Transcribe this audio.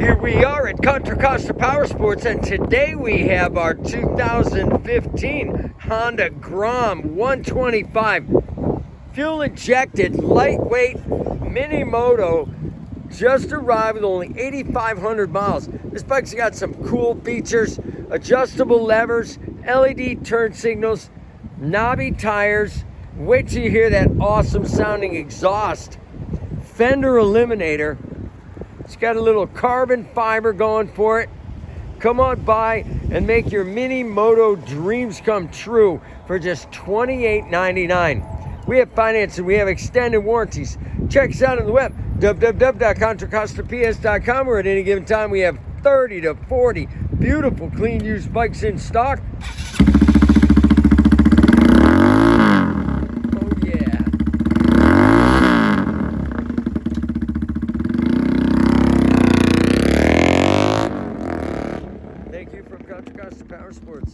Here we are at Contra Costa Powersports, and today we have our 2015 Honda Grom 125 fuel-injected, lightweight minimoto. Just arrived with only 8,500 miles. This bike's got some cool features: adjustable levers, LED turn signals, knobby tires. Wait till you hear that awesome sounding exhaust. Fender eliminator. It's got a little carbon fiber going for it. Come on by and make your minimoto dreams come true for just $28.99. We have financing, we have extended warranties. Check us out on the web, www.contracostaps.com, where at any given time we have 30 to 40 beautiful, clean used bikes in stock. Thank you from Contra Costa Powersports.